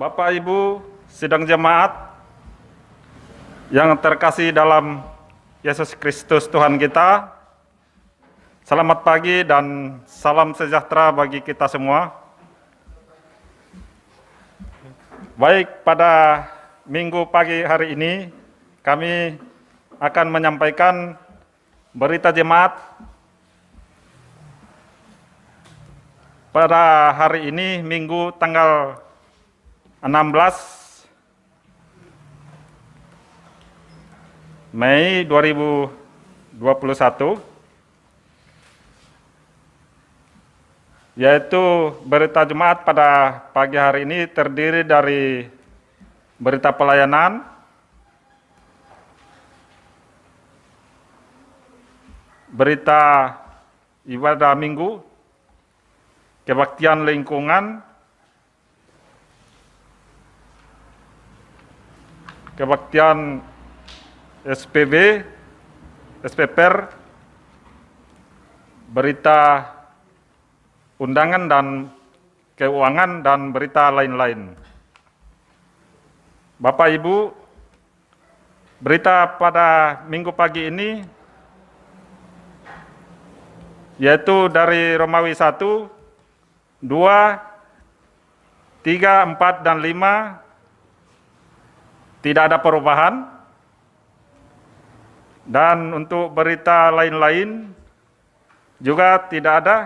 Bapak Ibu sidang jemaat yang terkasih dalam Yesus Kristus Tuhan kita, selamat pagi dan salam sejahtera bagi kita semua. Baik, pada minggu pagi hari ini kami akan menyampaikan berita jemaat pada hari ini, Minggu tanggal 16 Mei 2021, yaitu berita jemaat pada pagi hari ini terdiri dari berita pelayanan, berita ibadah minggu, kebaktian lingkungan, kebaktian SPB, SPPR, berita undangan dan keuangan, dan berita lain-lain. Bapak Ibu, berita pada minggu pagi ini yaitu dari Romawi 1, 2, 3, 4, dan 5 tidak ada perubahan. Dan untuk berita lain-lain juga tidak ada.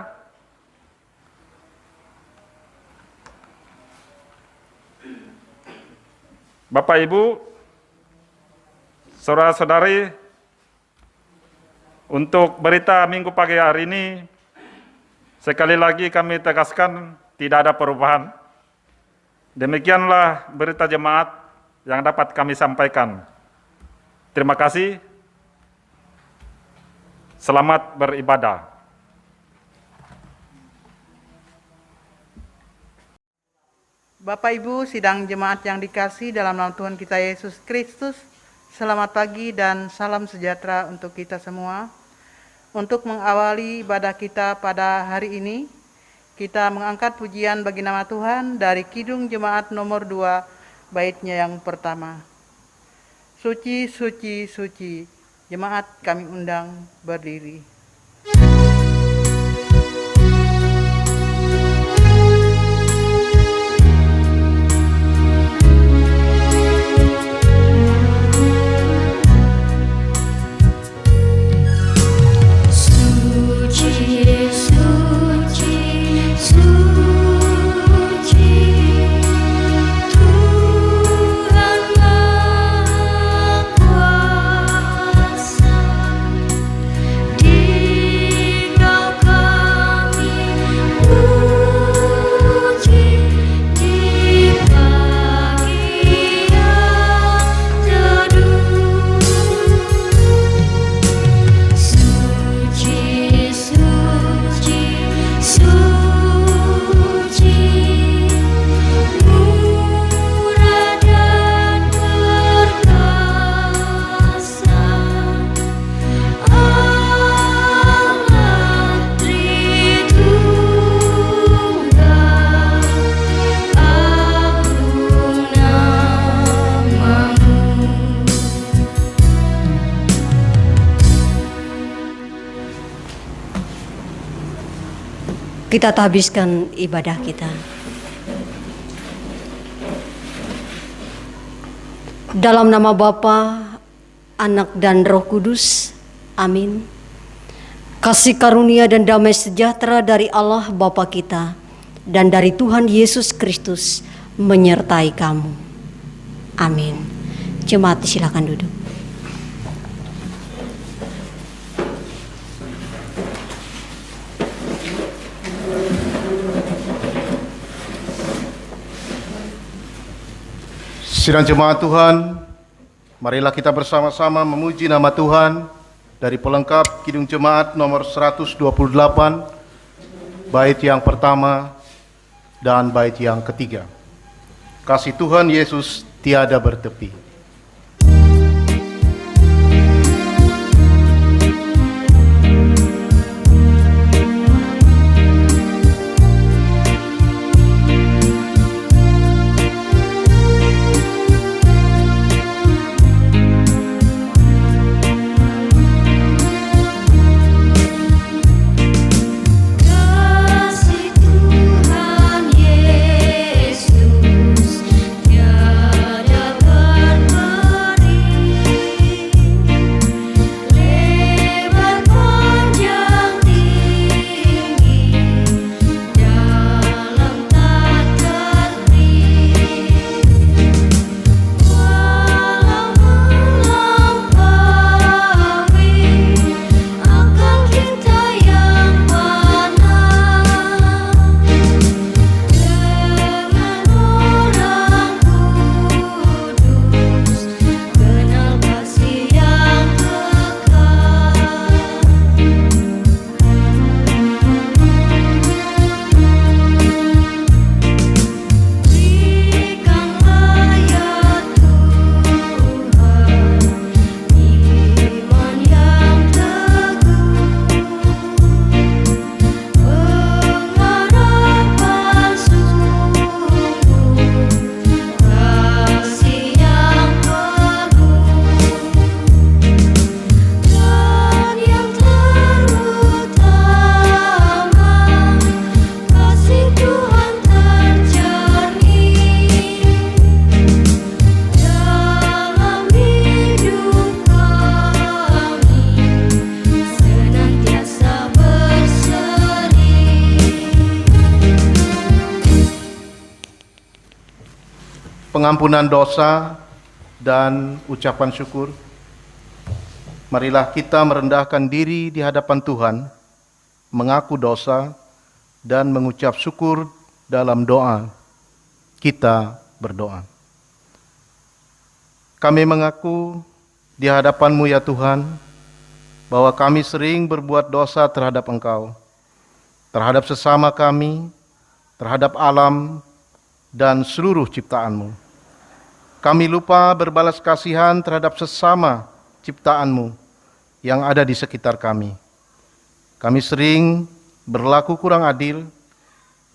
Bapak Ibu, saudara-saudari, untuk berita minggu pagi hari ini, sekali lagi kami tegaskan tidak ada perubahan. Demikianlah berita jemaat yang dapat kami sampaikan. Terima kasih. Selamat beribadah. Bapak Ibu sidang jemaat yang dikasihi dalam nama Tuhan kita Yesus Kristus, selamat pagi dan salam sejahtera untuk kita semua. Untuk mengawali ibadah kita pada hari ini, kita mengangkat pujian bagi nama Tuhan dari Kidung Jemaat nomor 2, baitnya yang pertama. Suci, suci, suci, jemaat kami undang berdiri. Kita habiskan ibadah kita. Dalam nama Bapa, Anak dan Roh Kudus. Amin. Kasih karunia dan damai sejahtera dari Allah Bapa kita dan dari Tuhan Yesus Kristus menyertai kamu. Amin. Jemaat silakan duduk. Sidang jemaat Tuhan, marilah kita bersama-sama memuji nama Tuhan dari pelengkap Kidung Jemaat nomor 128, bait yang pertama dan bait yang ketiga. Kasih Tuhan Yesus tiada bertepi. pengampunan dosa, dan ucapan syukur. Marilah kita merendahkan diri di hadapan Tuhan, mengaku dosa, dan mengucap syukur dalam doa. Kita berdoa. Kami mengaku di hadapan-Mu ya Tuhan, bahwa kami sering berbuat dosa terhadap Engkau, terhadap sesama kami, terhadap alam, dan seluruh ciptaan-Mu. Kami lupa berbalas kasihan terhadap sesama ciptaan-Mu yang ada di sekitar kami. Kami sering berlaku kurang adil,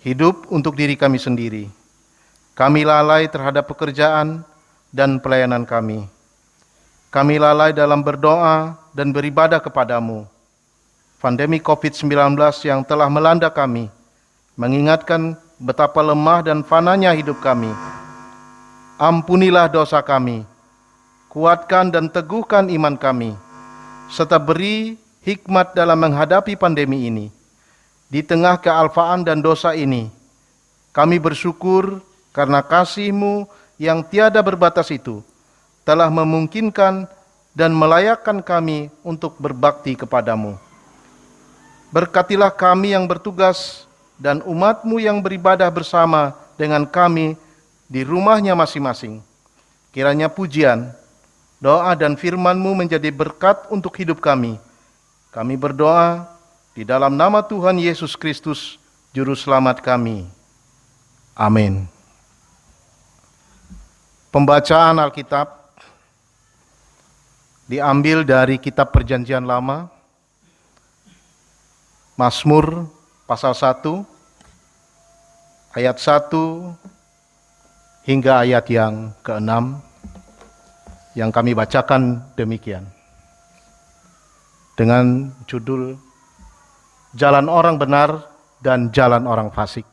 hidup untuk diri kami sendiri. Kami lalai terhadap pekerjaan dan pelayanan kami. Kami lalai dalam berdoa dan beribadah kepadamu. Pandemi COVID-19 yang telah melanda kami mengingatkan betapa lemah dan fananya hidup kami. Ampunilah dosa kami, kuatkan dan teguhkan iman kami, serta beri hikmat dalam menghadapi pandemi ini. Di tengah kealfaan dan dosa ini, kami bersyukur karena kasih-Mu yang tiada berbatas itu telah memungkinkan dan melayakkan kami untuk berbakti kepadamu. Berkatilah kami yang bertugas dan umat-Mu yang beribadah bersama dengan kami di rumahnya masing-masing. Kiranya pujian, doa dan firman-Mu menjadi berkat untuk hidup kami. Kami berdoa di dalam nama Tuhan Yesus Kristus, Juru Selamat kami. Amin. Pembacaan Alkitab diambil dari kitab Perjanjian Lama, Mazmur pasal 1, ayat 1 hingga ayat yang ke-6, yang kami bacakan demikian. Dengan judul Jalan Orang Benar dan Jalan Orang Fasik.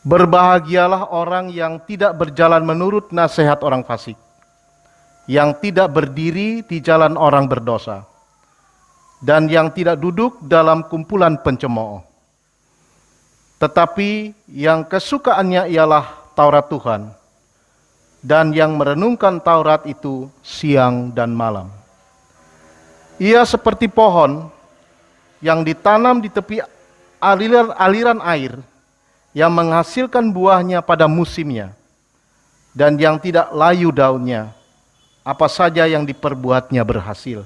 Berbahagialah orang yang tidak berjalan menurut nasihat orang fasik, yang tidak berdiri di jalan orang berdosa, dan yang tidak duduk dalam kumpulan pencemooh. Tetapi yang kesukaannya ialah Taurat Tuhan, dan yang merenungkan Taurat itu siang dan malam. Ia seperti pohon yang ditanam di tepi aliran air, yang menghasilkan buahnya pada musimnya, dan yang tidak layu daunnya, apa saja yang diperbuatnya berhasil.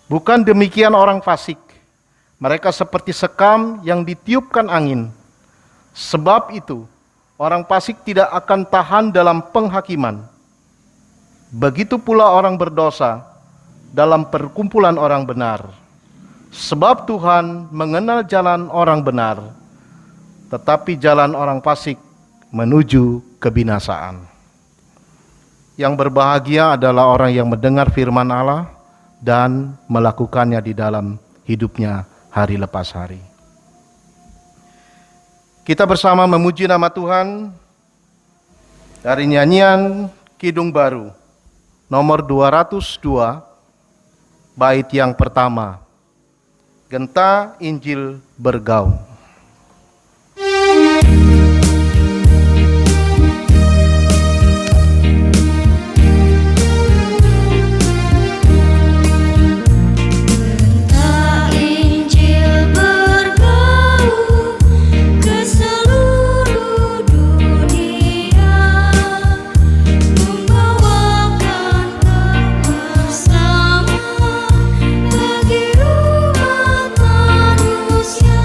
Bukan demikian orang fasik, mereka seperti sekam yang ditiupkan angin. Sebab itu, orang fasik tidak akan tahan dalam penghakiman. Begitu pula orang berdosa dalam perkumpulan orang benar. Sebab Tuhan mengenal jalan orang benar, tetapi jalan orang fasik menuju kebinasaan. Yang berbahagia adalah orang yang mendengar firman Allah dan melakukannya di dalam hidupnya hari lepas hari. Kita bersama memuji nama Tuhan dari nyanyian Kidung Baru nomor 202, bait yang pertama, Genta Injil Bergaung. Bagi umat manusia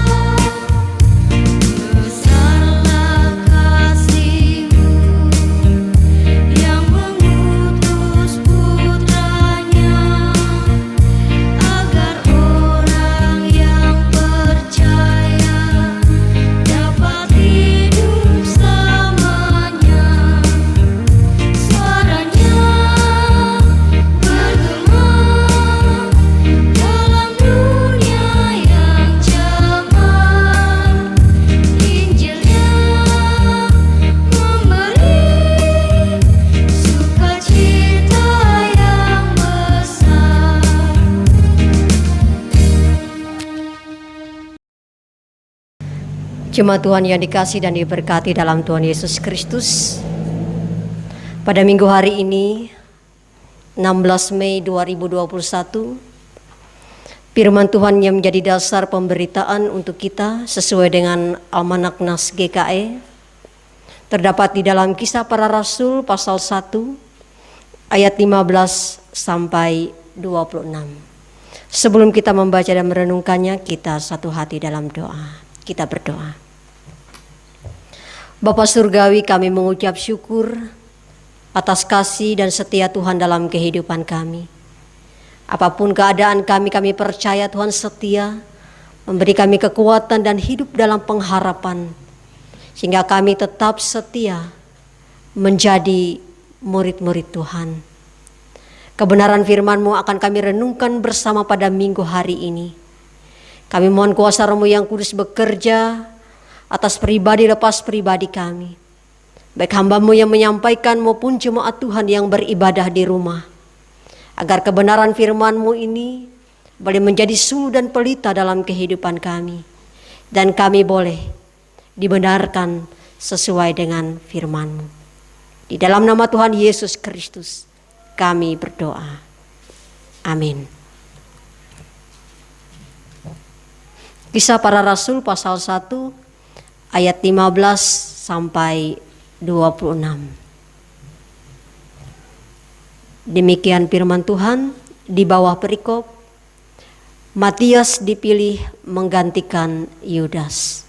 Jemaat Tuhan yang dikasihi dan diberkati dalam Tuhan Yesus Kristus, pada minggu hari ini 16 Mei 2021, firman Tuhan yang menjadi dasar pemberitaan untuk kita sesuai dengan Almanak Nas GKE terdapat di dalam Kisah Para Rasul pasal 1 ayat 15 sampai 26. Sebelum kita membaca dan merenungkannya, kita satu hati dalam doa. Kita berdoa. Bapa Surgawi, kami mengucap syukur atas kasih dan setia Tuhan dalam kehidupan kami. Apapun keadaan kami percaya Tuhan setia, memberi kami kekuatan dan hidup dalam pengharapan, sehingga kami tetap setia menjadi murid-murid Tuhan. Kebenaran firman-Mu akan kami renungkan bersama pada minggu hari ini. Kami mohon kuasa Roh-Mu yang kudus bekerja atas pribadi lepas pribadi kami. Baik hamba-Mu yang menyampaikan maupun jemaat Tuhan yang beribadah di rumah. Agar kebenaran firman-Mu ini boleh menjadi suluh dan pelita dalam kehidupan kami. Dan kami boleh dibenarkan sesuai dengan firman-Mu. Di dalam nama Tuhan Yesus Kristus kami berdoa. Amin. Kisah Para Rasul pasal 1 ayat 15 sampai 26. Demikian firman Tuhan di bawah perikop, Matias dipilih menggantikan Yudas.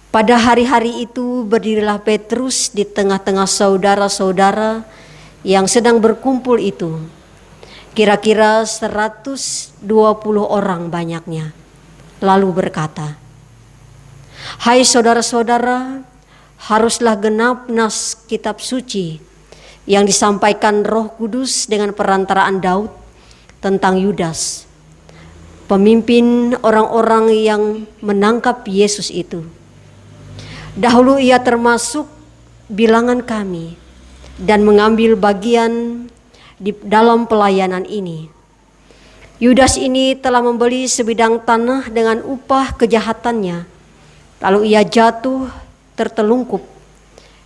Pada hari-hari itu berdirilah Petrus di tengah-tengah saudara-saudara yang sedang berkumpul itu. Kira-kira 120 orang banyaknya. Lalu berkata, "Hai saudara-saudara, haruslah genap nas kitab suci yang disampaikan Roh Kudus dengan perantaraan Daud tentang Yudas, pemimpin orang-orang yang menangkap Yesus itu. Dahulu ia termasuk bilangan kami dan mengambil bagian di dalam pelayanan ini. Yudas ini telah membeli sebidang tanah dengan upah kejahatannya. Lalu ia jatuh tertelungkup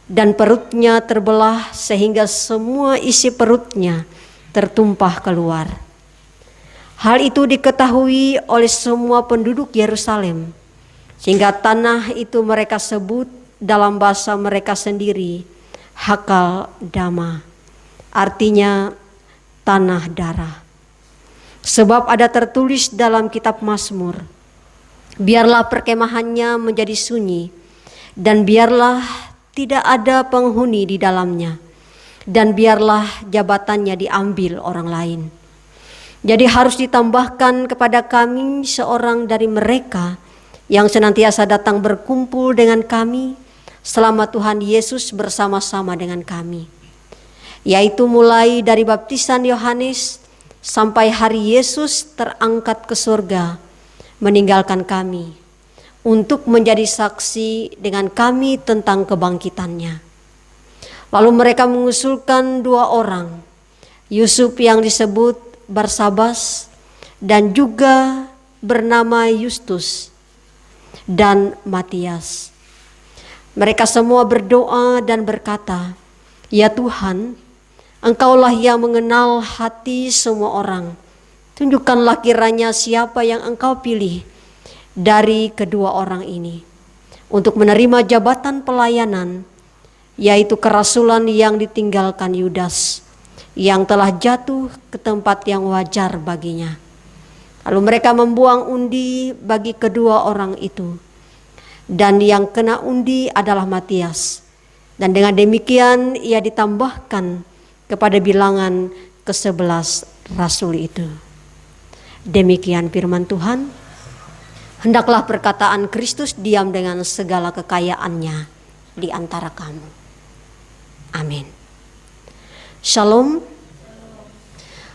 dan perutnya terbelah sehingga semua isi perutnya tertumpah keluar. Hal itu diketahui oleh semua penduduk Yerusalem, sehingga tanah itu mereka sebut dalam bahasa mereka sendiri Hakal Dama, artinya tanah darah. Sebab ada tertulis dalam kitab Mazmur, biarlah perkemahannya menjadi sunyi, dan biarlah tidak ada penghuni di dalamnya, dan biarlah jabatannya diambil orang lain. Jadi harus ditambahkan kepada kami seorang dari mereka yang senantiasa datang berkumpul dengan kami selama Tuhan Yesus bersama-sama dengan kami, yaitu mulai dari baptisan Yohanes sampai hari Yesus terangkat ke surga, meninggalkan kami untuk menjadi saksi dengan kami tentang kebangkitannya. Lalu mereka mengusulkan 2 orang, Yusuf yang disebut Barsabas dan juga bernama Justus, dan Matias. Mereka semua berdoa dan berkata, "Ya Tuhan, Engkaulah yang mengenal hati semua orang. Tunjukkanlah kiranya siapa yang Engkau pilih dari kedua orang ini untuk menerima jabatan pelayanan, yaitu kerasulan yang ditinggalkan Yudas, yang telah jatuh ke tempat yang wajar baginya." Lalu mereka membuang undi bagi kedua orang itu, dan yang kena undi adalah Matias. Dan dengan demikian ia ditambahkan kepada bilangan ke-11 rasul itu. Demikian firman Tuhan. Hendaklah perkataan Kristus diam dengan segala kekayaannya di antara kamu. Amin. Shalom.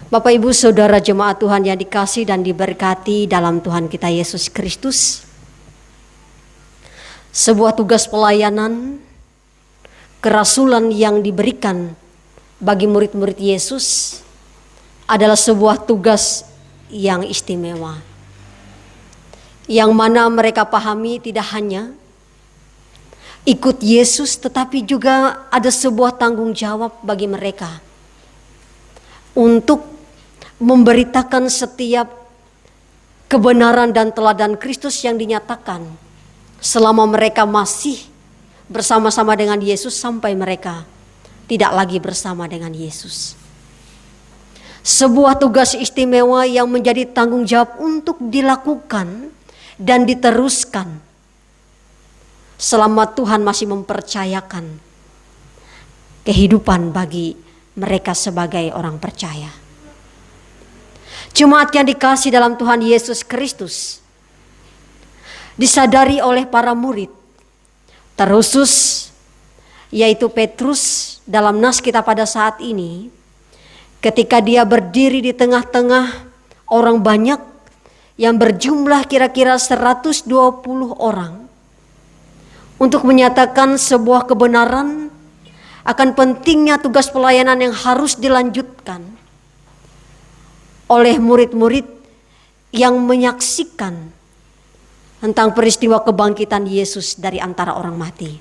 Bapak Ibu Saudara jemaat Tuhan yang dikasihi dan diberkati dalam Tuhan kita Yesus Kristus. Sebuah tugas pelayanan, kerasulan yang diberikan bagi murid-murid Yesus adalah sebuah tugas yang istimewa. yang mana mereka pahami tidak hanya ikut Yesus, tetapi juga ada sebuah tanggung jawab bagi mereka untuk memberitakan setiap kebenaran dan teladan Kristus yang dinyatakan selama mereka masih bersama-sama dengan Yesus sampai mereka tidak lagi bersama dengan Yesus. Sebuah tugas istimewa yang menjadi tanggung jawab untuk dilakukan dan diteruskan selama Tuhan masih mempercayakan kehidupan bagi mereka sebagai orang percaya. Jemaat yang dikasihi dalam Tuhan Yesus Kristus, disadari oleh para murid, terkhusus yaitu Petrus dalam nas kita pada saat ini, ketika dia berdiri di tengah-tengah orang banyak yang berjumlah kira-kira 120 orang untuk menyatakan sebuah kebenaran akan pentingnya tugas pelayanan yang harus dilanjutkan oleh murid-murid yang menyaksikan tentang peristiwa kebangkitan Yesus dari antara orang mati.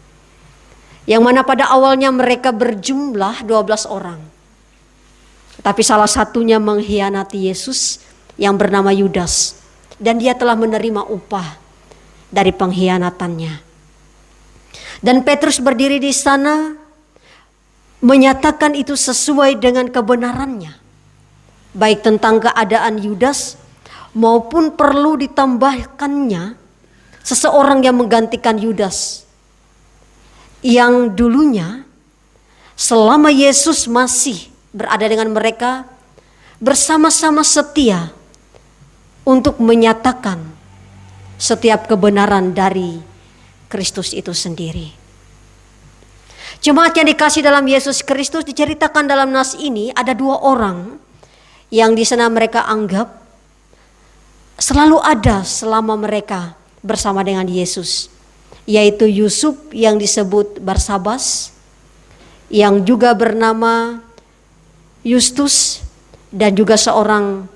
Yang mana pada awalnya mereka berjumlah 12 orang. Tapi salah satunya mengkhianati Yesus yang bernama Yudas. Dan dia telah menerima upah dari pengkhianatannya. Dan Petrus berdiri di sana menyatakan itu sesuai dengan kebenarannya. Baik tentang keadaan Yudas maupun perlu ditambahkannya seseorang yang menggantikan Yudas. Yang dulunya selama Yesus masih berada dengan mereka bersama-sama setia untuk menyatakan setiap kebenaran dari Kristus itu sendiri. Jemaat yang dikasihi dalam Yesus Kristus, diceritakan dalam nas ini ada 2 orang yang di sana mereka anggap selalu ada selama mereka bersama dengan Yesus, yaitu Yusuf yang disebut Barsabas, yang juga bernama Justus, dan juga seorang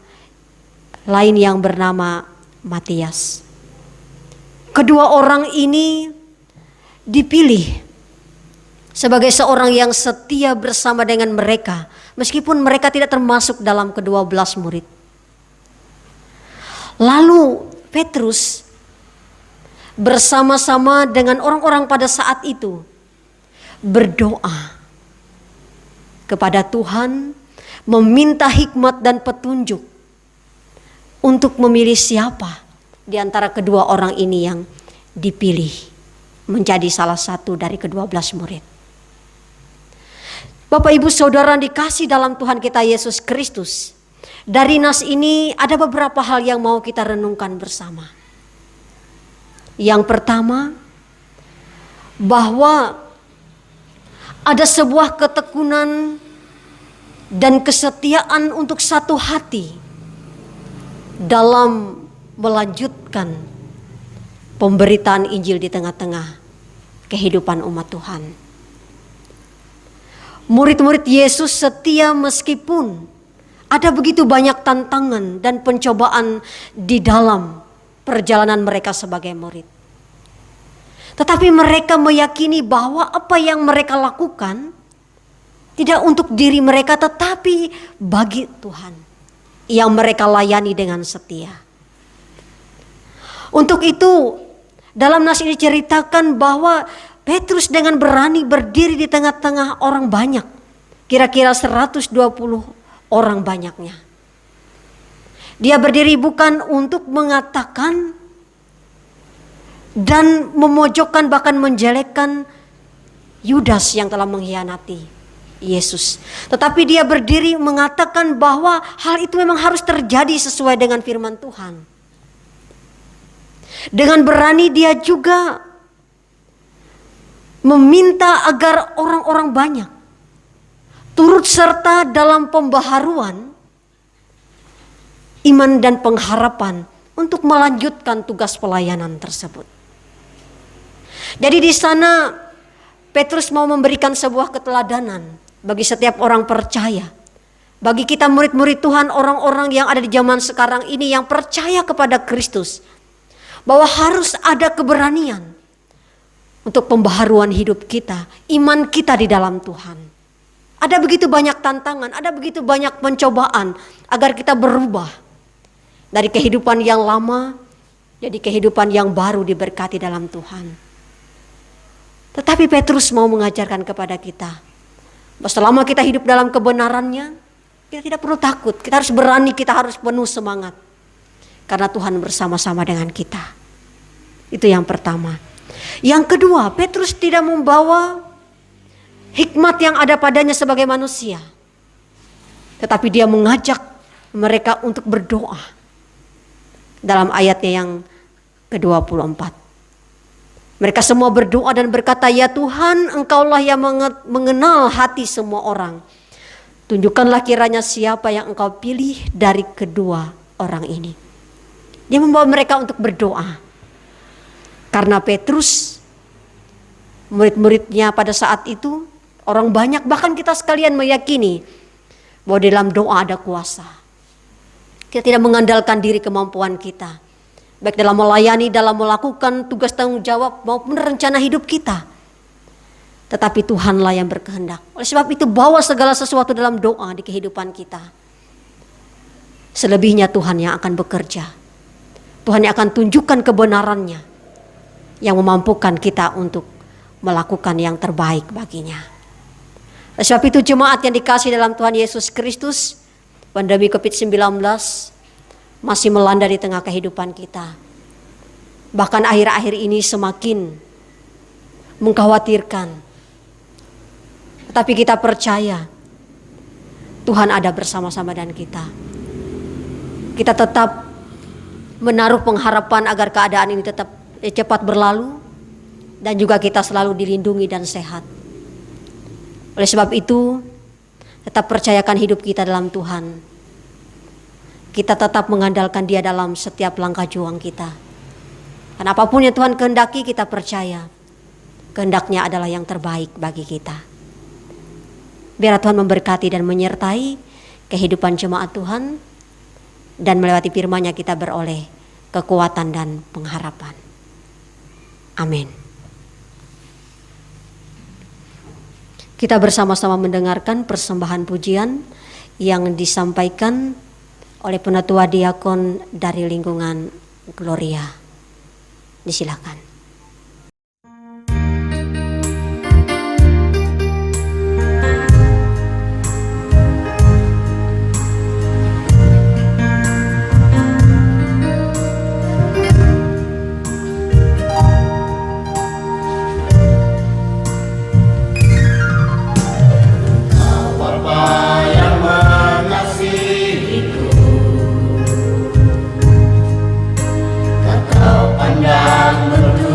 lain yang bernama Matias. Kedua orang ini dipilih sebagai seorang yang setia bersama dengan mereka, meskipun mereka tidak termasuk dalam ke-12 murid. Lalu Petrus bersama-sama dengan orang-orang pada saat itu berdoa kepada Tuhan, meminta hikmat dan petunjuk untuk memilih siapa di antara kedua orang ini yang dipilih menjadi salah satu dari ke-12 murid. Bapak Ibu Saudara dikasih dalam Tuhan kita Yesus Kristus, dari nas ini ada beberapa hal yang mau kita renungkan bersama. Yang pertama, bahwa ada sebuah ketekunan dan kesetiaan untuk satu hati dalam melanjutkan pemberitaan Injil di tengah-tengah kehidupan umat Tuhan. Murid-murid Yesus setia meskipun ada begitu banyak tantangan dan pencobaan di dalam perjalanan mereka sebagai murid. Tetapi mereka meyakini bahwa apa yang mereka lakukan tidak untuk diri mereka, tetapi bagi Tuhan yang mereka layani dengan setia. Untuk itu dalam nas ini ceritakan bahwa Petrus dengan berani berdiri di tengah-tengah orang banyak, kira-kira 120 orang banyaknya. Dia berdiri bukan untuk mengatakan dan memojokkan bahkan menjelekkan Yudas yang telah mengkhianati Yesus. Tetapi dia berdiri mengatakan bahwa hal itu memang harus terjadi sesuai dengan firman Tuhan. Dengan berani dia juga meminta agar orang-orang banyak turut serta dalam pembaharuan iman dan pengharapan untuk melanjutkan tugas pelayanan tersebut. Jadi di sana Petrus mau memberikan sebuah keteladanan bagi setiap orang percaya. Bagi kita murid-murid Tuhan, orang-orang yang ada di zaman sekarang ini yang percaya kepada Kristus. bahwa harus ada keberanian untuk pembaharuan hidup kita, iman kita di dalam Tuhan. Ada begitu banyak tantangan, ada begitu banyak pencobaan agar kita berubah dari kehidupan yang lama jadi kehidupan yang baru diberkati dalam Tuhan. Tetapi Petrus mau mengajarkan kepada kita bahwa selama kita hidup dalam kebenarannya, kita tidak perlu takut, kita harus berani, kita harus penuh semangat. Karena Tuhan bersama-sama dengan kita. Itu yang pertama. Yang kedua, Petrus tidak membawa hikmat yang ada padanya sebagai manusia. Tetapi dia mengajak mereka untuk berdoa. Dalam ayatnya yang ke-24. Mereka semua berdoa dan berkata, "Ya Tuhan, Engkaulah yang mengenal hati semua orang. Tunjukkanlah kiranya siapa yang Engkau pilih dari kedua orang ini." Dia membawa mereka untuk berdoa. Karena Petrus, murid-muridnya pada saat itu, orang banyak, bahkan kita sekalian meyakini bahwa dalam doa ada kuasa. Kita tidak mengandalkan diri kemampuan kita, baik dalam melayani, dalam melakukan tugas tanggung jawab maupun rencana hidup kita. Tetapi Tuhanlah yang berkehendak. Oleh sebab itu bawa segala sesuatu dalam doa di kehidupan kita. Selebihnya Tuhan yang akan bekerja. Tuhan yang akan tunjukkan kebenarannya yang memampukan kita untuk melakukan yang terbaik baginya. Oleh sebab itu jemaat yang dikasihi dalam Tuhan Yesus Kristus, pandemi COVID-19 masih melanda di tengah kehidupan kita. Bahkan akhir-akhir ini semakin mengkhawatirkan. Tetapi kita percaya Tuhan ada bersama-sama dengan kita. Kita tetap menaruh pengharapan agar keadaan ini tetap cepat berlalu dan juga kita selalu dilindungi dan sehat. Oleh sebab itu, tetap percayakan hidup kita dalam Tuhan. Kita tetap mengandalkan Dia dalam setiap langkah juang kita. Dan apapun yang Tuhan kehendaki, kita percaya kehendaknya adalah yang terbaik bagi kita. Biar Tuhan memberkati dan menyertai kehidupan jemaat Tuhan, dan melewati firman-Nya kita beroleh kekuatan dan pengharapan. Amin. Kita bersama-sama mendengarkan persembahan pujian yang disampaikan oleh penatua diakon dari lingkungan Gloria. Disilakan. Pandang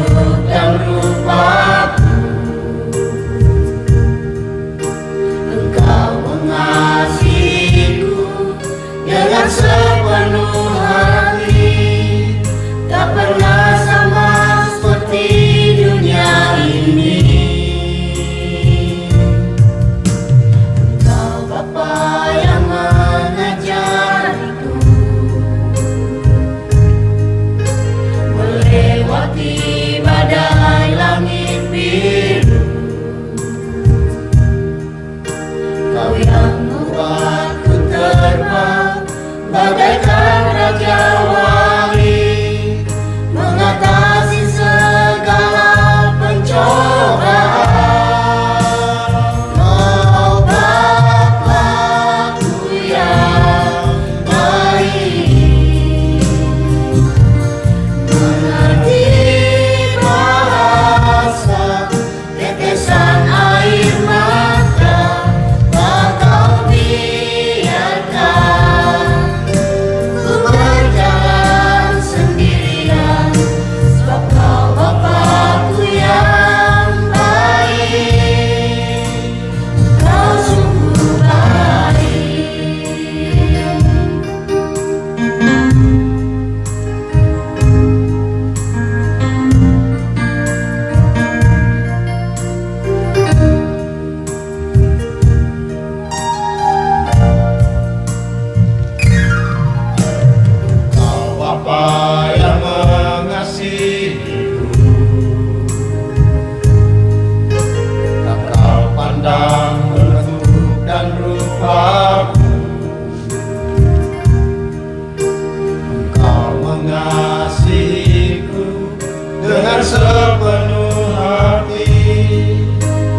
dengan sepenuh hati,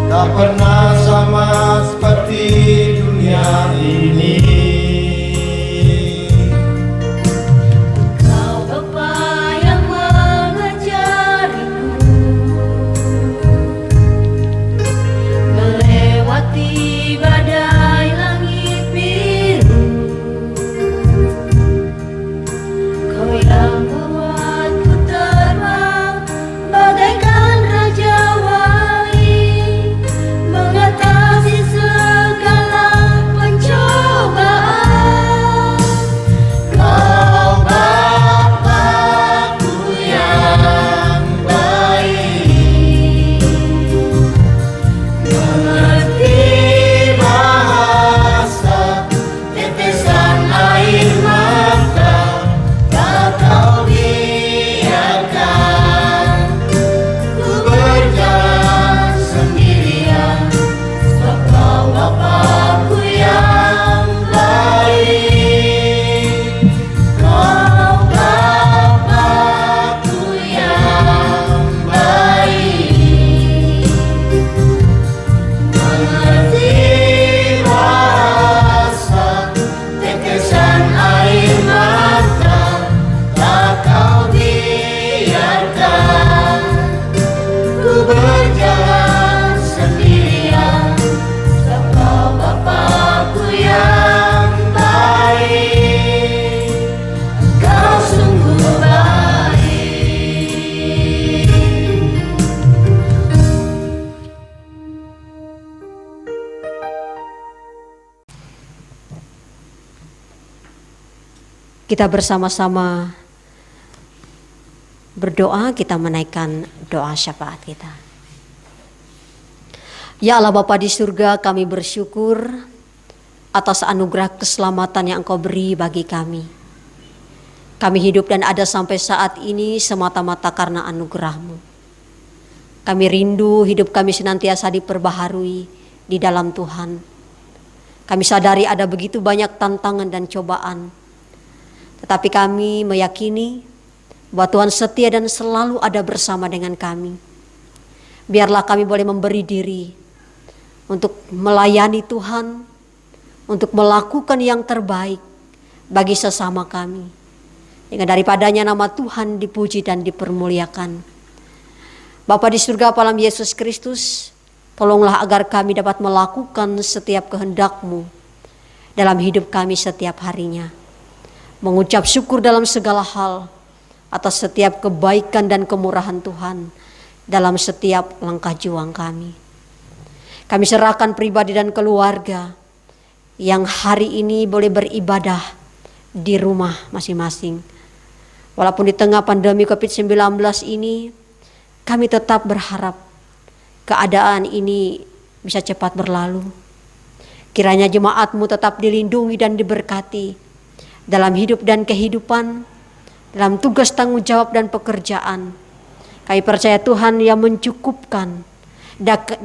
tak pernah sama seperti dunia ini. Kau Bapa yang mengajariku melewati badai langit biru. Kau yang membuatku terbang bagaikan raja wali, mengatasi segala pencobaan. Kau Bapa-Ku yang baik, mengerti bahasa tetesan air mata, tak Kau biarkan ku berjalan sendirian, sebab Kau Bapa-Ku yang baik. Kau Bapa-Ku yang baik, mengerti bahasa tetesan air mata, tak Kau biarkan ku berjalan sendirian, sebab Kau Bapa-Ku yang baik. Kau sungguh baik. Kita bersama-sama berdoa, kita menaikkan doa syafaat kita. Ya Allah Bapa di surga, kami bersyukur atas anugerah keselamatan yang Engkau beri bagi kami. Kami hidup dan ada sampai saat ini semata-mata karena anugerah-Mu. Kami rindu hidup kami senantiasa diperbaharui di dalam Tuhan. Kami sadari ada begitu banyak tantangan dan cobaan, tetapi kami meyakini bahwa Tuhan setia dan selalu ada bersama dengan kami. Biarlah kami boleh memberi diri untuk melayani Tuhan, untuk melakukan yang terbaik bagi sesama kami. Dengan daripadanya nama Tuhan dipuji dan dipermuliakan. Bapa di surga, dalam Yesus Kristus, tolonglah agar kami dapat melakukan setiap kehendak-Mu dalam hidup kami setiap harinya. Mengucap syukur dalam segala hal atas setiap kebaikan dan kemurahan Tuhan dalam setiap langkah juang kami. Kami serahkan pribadi dan keluarga yang hari ini boleh beribadah di rumah masing-masing. Walaupun di tengah pandemi COVID-19 ini, kami tetap berharap keadaan ini bisa cepat berlalu. Kiranya jemaat-Mu tetap dilindungi dan diberkati dalam hidup dan kehidupan, dalam tugas tanggung jawab dan pekerjaan. Kami percaya Tuhan yang mencukupkan,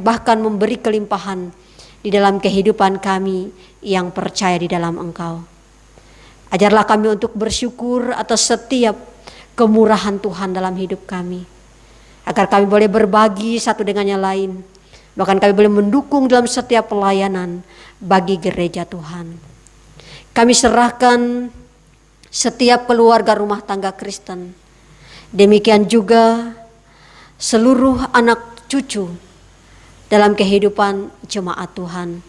bahkan memberi kelimpahan di dalam kehidupan kami yang percaya di dalam Engkau. Ajarlah kami untuk bersyukur atas setiap kemurahan Tuhan dalam hidup kami, agar kami boleh berbagi satu dengan yang lain, bahkan kami boleh mendukung dalam setiap pelayanan bagi gereja Tuhan. Kami serahkan setiap keluarga rumah tangga Kristen, demikian juga seluruh anak cucu dalam kehidupan jemaat Tuhan.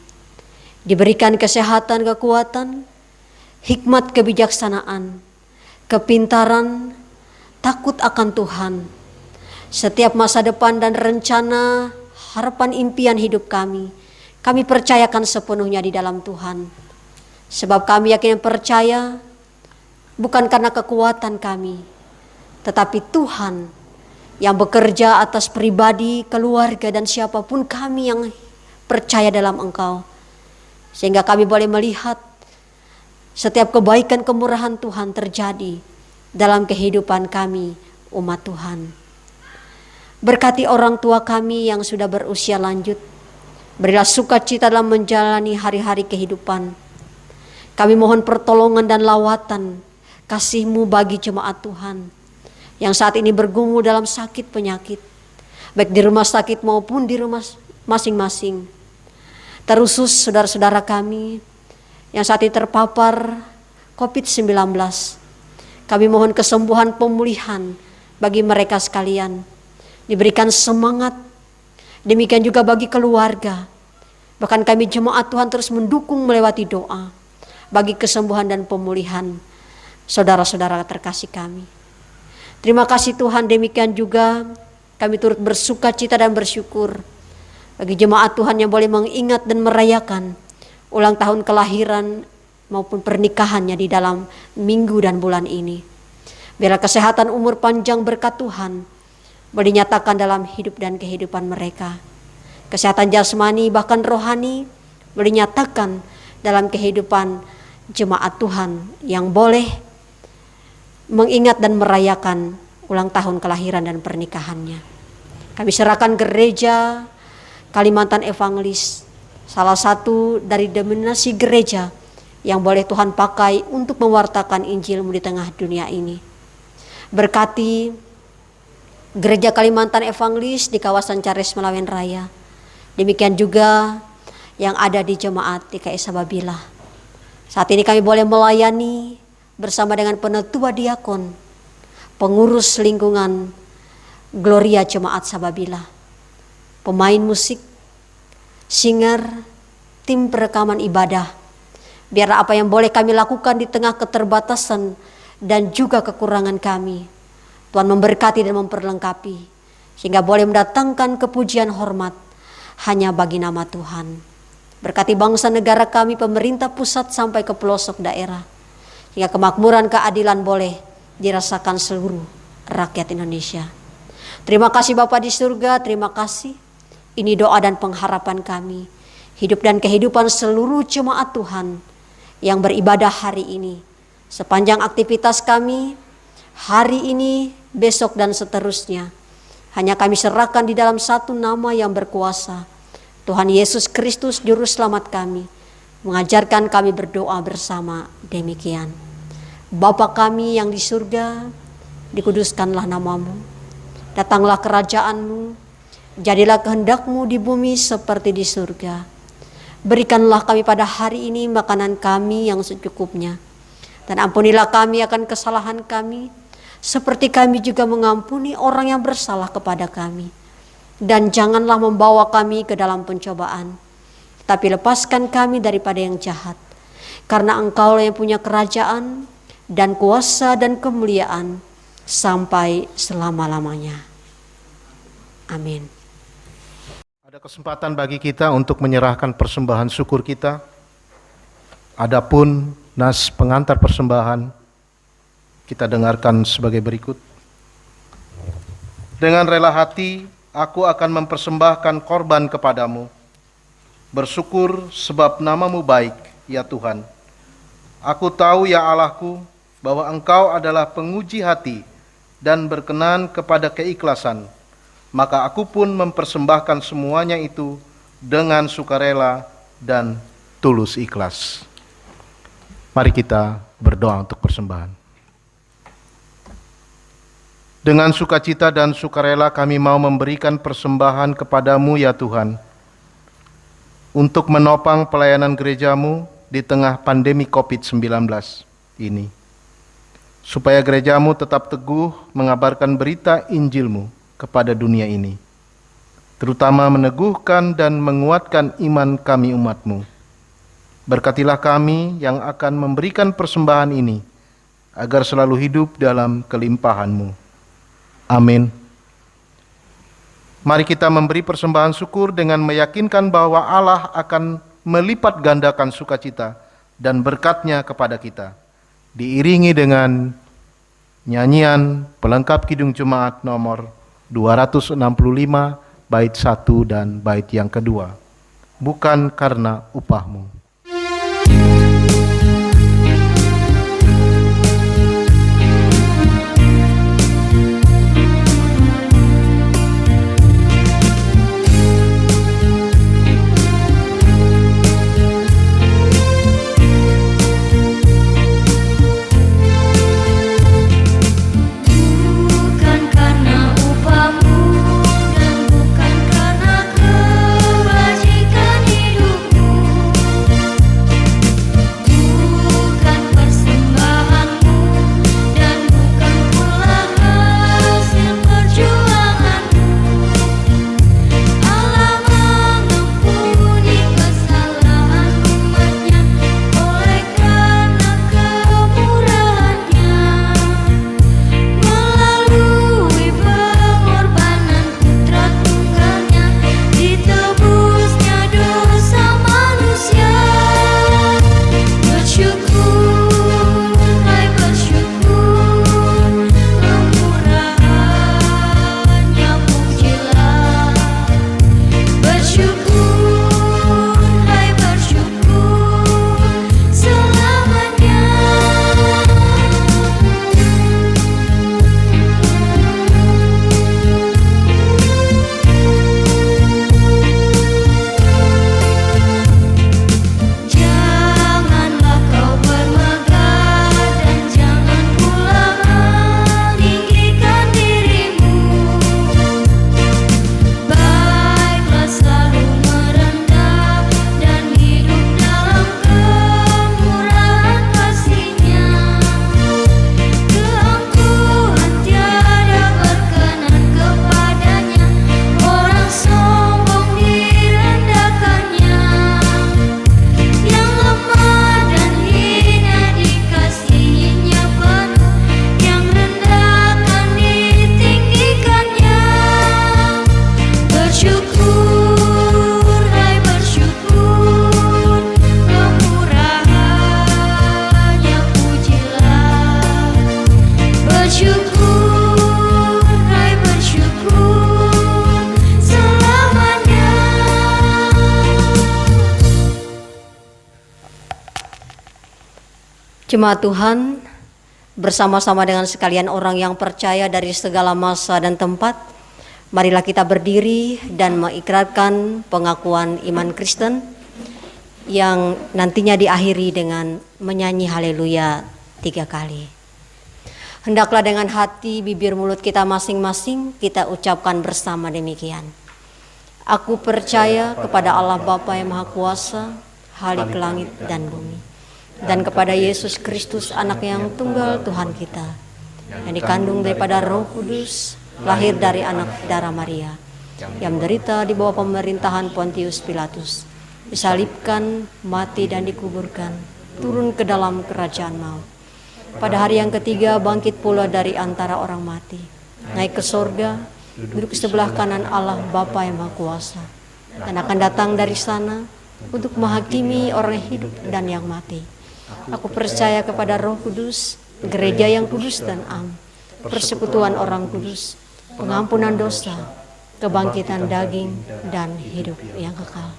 Diberikan kesehatan, kekuatan, hikmat, kebijaksanaan, kepintaran, takut akan Tuhan. Setiap masa depan dan rencana, harapan, impian hidup kami percayakan sepenuhnya di dalam Tuhan. Sebab kami yakin dan percaya bukan karena kekuatan kami, tetapi Tuhan yang bekerja atas pribadi, keluarga, dan siapapun kami yang percaya dalam Engkau. Sehingga kami boleh melihat setiap kebaikan kemurahan Tuhan terjadi dalam kehidupan kami, umat Tuhan. Berkati orang tua kami yang sudah berusia lanjut. Berilah sukacita dalam menjalani hari-hari kehidupan. Kami mohon pertolongan dan lawatan kasih-Mu bagi jemaat Tuhan. yang saat ini bergumul dalam sakit penyakit, baik di rumah sakit maupun di rumah masing-masing. Terusus saudara-saudara kami yang saat ini terpapar COVID-19. Kami mohon kesembuhan pemulihan bagi mereka sekalian. Diberikan semangat, demikian juga bagi keluarga. Bahkan kami jemaat Tuhan terus mendukung melewati doa bagi kesembuhan dan pemulihan saudara-saudara terkasih kami. Terima kasih Tuhan, demikian juga kami turut bersuka cita dan bersyukur bagi jemaat Tuhan yang boleh mengingat dan merayakan ulang tahun kelahiran maupun pernikahannya di dalam minggu dan bulan ini. Biarlah kesehatan, umur panjang, berkat Tuhan boleh dinyatakan dalam hidup dan kehidupan mereka. Kesehatan jasmani bahkan rohani boleh dinyatakan dalam kehidupan jemaat Tuhan yang boleh mengingat dan merayakan ulang tahun kelahiran dan pernikahannya. Kami serahkan gereja Kalimantan Evangelis, salah satu dari dominasi gereja yang boleh Tuhan pakai untuk mewartakan Injil-Mu di tengah dunia ini. Berkati gereja Kalimantan Evangelis di kawasan Cares Melawen Raya. Demikian juga yang ada di jemaat DKI Sababila. Saat ini kami boleh melayani bersama dengan penetua diakon, pengurus lingkungan Gloria Jemaat Sababila, pemain musik, singer, tim perekaman ibadah. Biarlah apa yang boleh kami lakukan di tengah keterbatasan dan juga kekurangan kami, Tuhan memberkati dan memperlengkapi, sehingga boleh mendatangkan kepujian hormat hanya bagi nama Tuhan. Berkati bangsa negara kami, pemerintah pusat sampai ke pelosok daerah, hingga kemakmuran keadilan boleh dirasakan seluruh rakyat Indonesia. Terima kasih Bapa di surga, terima kasih. Ini doa dan pengharapan kami, hidup dan kehidupan seluruh jemaat Tuhan yang beribadah hari ini. Sepanjang aktivitas kami, hari ini, besok dan seterusnya, hanya kami serahkan di dalam satu nama yang berkuasa, Tuhan Yesus Kristus Juru Selamat kami, mengajarkan kami berdoa bersama demikian. Bapa kami yang di surga, dikuduskanlah nama-Mu. Datanglah kerajaan-Mu, jadilah kehendak-Mu di bumi seperti di surga. Berikanlah kami pada hari ini makanan kami yang secukupnya. Dan ampunilah kami akan kesalahan kami, seperti kami juga mengampuni orang yang bersalah kepada kami. Dan janganlah membawa kami ke dalam pencobaan, tapi lepaskan kami daripada yang jahat. Karena Engkau-Lah yang punya kerajaan dan kuasa dan kemuliaan sampai selama-lamanya. Amin. Ada kesempatan bagi kita untuk menyerahkan persembahan syukur kita. Adapun nas pengantar persembahan kita dengarkan sebagai berikut. Dengan rela hati aku akan mempersembahkan korban kepadamu. Bersyukur sebab nama-Mu baik, ya Tuhan. Aku tahu, ya Allahku, bahwa Engkau adalah penguji hati dan berkenan kepada keikhlasan. Maka aku pun mempersembahkan semuanya itu dengan sukarela dan tulus ikhlas. Mari kita berdoa untuk persembahan. Dengan sukacita dan sukarela kami mau memberikan persembahan kepadamu ya Tuhan, untuk menopang pelayanan gerejamu di tengah pandemi COVID-19 ini, supaya gerejamu tetap teguh mengabarkan berita Injilmu kepada dunia ini, terutama meneguhkan dan menguatkan iman kami umatmu. Berkatilah kami yang akan memberikan persembahan ini, agar selalu hidup dalam kelimpahan-Mu. Amin. Mari kita memberi persembahan syukur dengan meyakinkan bahwa Allah akan melipat gandakan sukacita dan berkat-Nya kepada kita. Diiringi dengan nyanyian pelengkap Kidung Jemaat nomor 265, bait 1 dan bait yang kedua. Bukan karena upahmu. bersyukur, hai bersyukur selamanya. Jemaat Tuhan, bersama-sama dengan sekalian orang yang percaya dari segala masa dan tempat, marilah kita berdiri dan mengikrarkan pengakuan iman Kristen yang nantinya diakhiri dengan menyanyi haleluya 3 kali. Hendaklah dengan hati, bibir, mulut kita masing-masing kita ucapkan bersama demikian. Aku percaya kepada Allah Bapa yang Maha Kuasa, Khalik langit dan bumi, dan kepada Yesus Kristus, anak yang tunggal Tuhan kita, yang dikandung daripada Roh Kudus, lahir dari anak darah Maria, yang menderita di bawah pemerintahan Pontius Pilatus, disalibkan, mati dan dikuburkan, turun ke dalam kerajaan maut. Pada hari yang ketiga bangkit pula dari antara orang mati, naik ke sorga, duduk di sebelah kanan Allah Bapa yang Maha Kuasa, dan akan datang dari sana untuk menghakimi orang yang hidup dan yang mati. Aku percaya kepada Roh Kudus, gereja yang kudus dan am, persekutuan orang kudus, pengampunan dosa, kebangkitan daging, dan hidup yang kekal.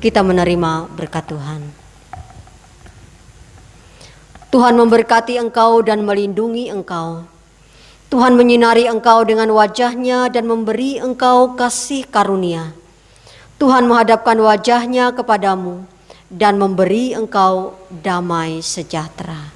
Kita menerima berkat Tuhan. Tuhan memberkati engkau dan melindungi engkau. Tuhan menyinari engkau dengan wajah-Nya dan memberi engkau kasih karunia. Tuhan menghadapkan wajah-Nya kepadamu dan memberi engkau damai sejahtera.